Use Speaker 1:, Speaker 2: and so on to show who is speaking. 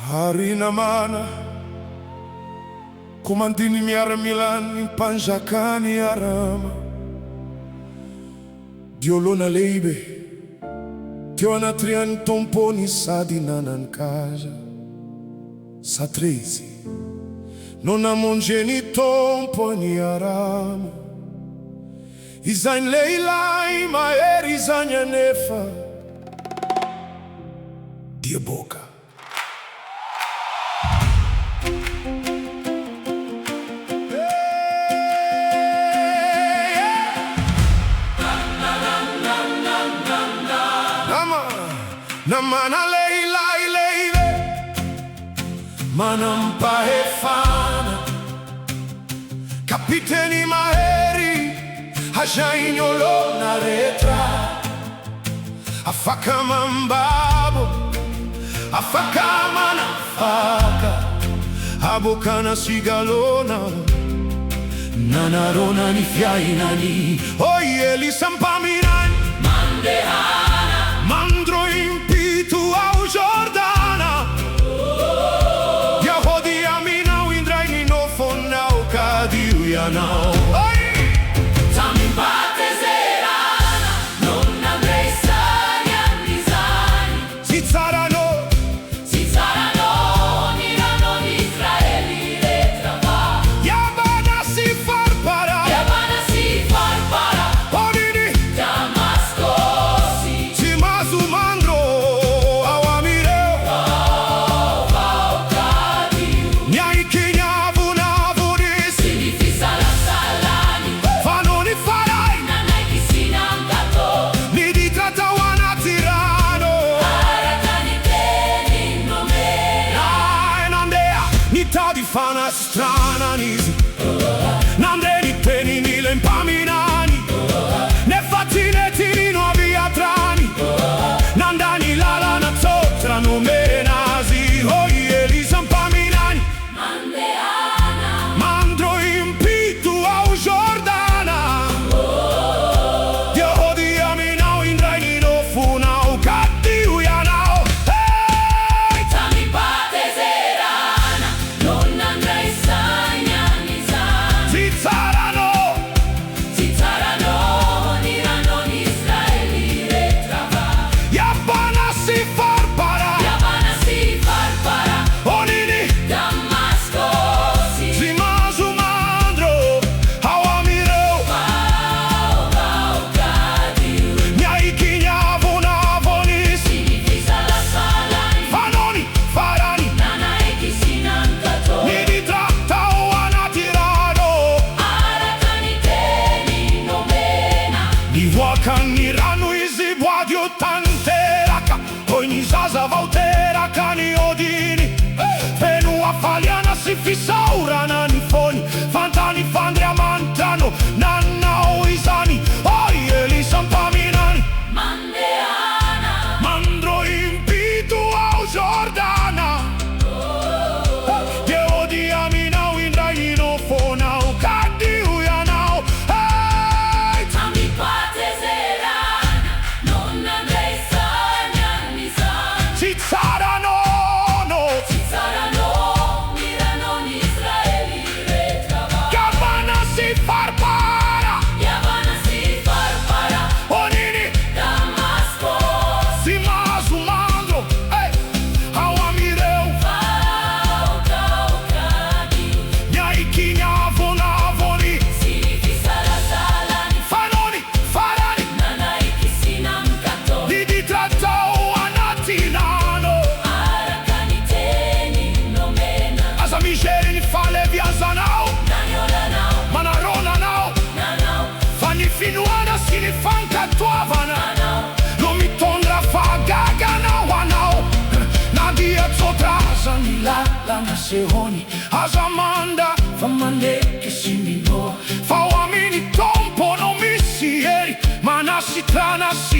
Speaker 1: Harina mana komandiny miara-milany mpanjakany arama diolona lehibe teo anaty rian'ny tompony sady nanany kaza satrezy no namonjeny tompony arama izany lehilahy mahery izany anefa dia boka. Namana lehilahy lehibe manampahefana kapiteny mahery hajainy olona rehetra afaka mambabo afaka manafaka abokana sigalona nanarona ny fiainany oi elisampaminany mandehana mandro impito ao Jordana Yahodi aminao indray ninofonao kadio ianao
Speaker 2: Tamimbatezerana non andrei sani amizani
Speaker 1: si saranno
Speaker 2: nirano Israeli retrava
Speaker 1: Yabana si farpara Onini
Speaker 2: Damasco
Speaker 1: si mazumandro awamireo Nyai kinyavunavudis
Speaker 2: Sinifisa la salani
Speaker 1: fanoni farai
Speaker 2: Nanai kisinangato
Speaker 1: ni di trattawana tirano
Speaker 2: Aratani teni nomena
Speaker 1: nandea ni tadi fana strana nisi nande ni teni nile mpaminani ne fatinetini nuovi atrani nandani lala na zotra numenazi oi elisa mpaminani
Speaker 2: Mandeana
Speaker 1: mandro impitu au Jordana Yehodi aminao indray ninofonao kadio ianao hey!
Speaker 2: Tamimbatezerana non andrei sani amizani
Speaker 1: Si saranno
Speaker 2: nirano Israeli retrava
Speaker 1: Yabana si farpara
Speaker 2: Yavana si farpara
Speaker 1: Onini
Speaker 2: Damasco si
Speaker 1: si mazumandro awamireo
Speaker 2: Kadio
Speaker 1: Nyai kinyavunavonis
Speaker 2: Sinifisa la salani
Speaker 1: fanoni farani
Speaker 2: Nanai kisinangato
Speaker 1: ni di trattao anatirano
Speaker 2: Aratani teni nomena
Speaker 1: Niwakanirano izi bwadio tanteraka Ogni zaza vauteraka ni odini Fenu afaliana si fisaurana ni foni Fantani fandria mantano Nannao izani Oi elisa mpaminani
Speaker 2: Mandeana
Speaker 1: Mandro impitu au Jordana Yehodi aminao indray ninofonao kadio ianao hey!
Speaker 2: Tamimbatezerana non andrei sani amizani
Speaker 1: Si saranno
Speaker 2: nirano Israeli retrava
Speaker 1: Yabana si farpara
Speaker 2: Yavana si farpara
Speaker 1: Onini
Speaker 2: Damasco
Speaker 1: si mazumandro awamireu
Speaker 2: Kadio
Speaker 1: Nyai kinyavunavoni
Speaker 2: Sinifisa la salani
Speaker 1: fanoni farani
Speaker 2: Nanai kisinangato
Speaker 1: ni di trattao anatinano
Speaker 2: Aratani teni nomena
Speaker 1: Asa misheri ni fale viazanao
Speaker 2: Nanyolanao
Speaker 1: Manaronanao
Speaker 2: Nanao
Speaker 1: Fani finuana sini fanka tuavana
Speaker 2: Nanao
Speaker 1: No mi tondra fagaga na wanao Nadia tsotraza ni lala na sehoni Azamanda famande kisimino Fawamini tompo no misieri Manasi trana si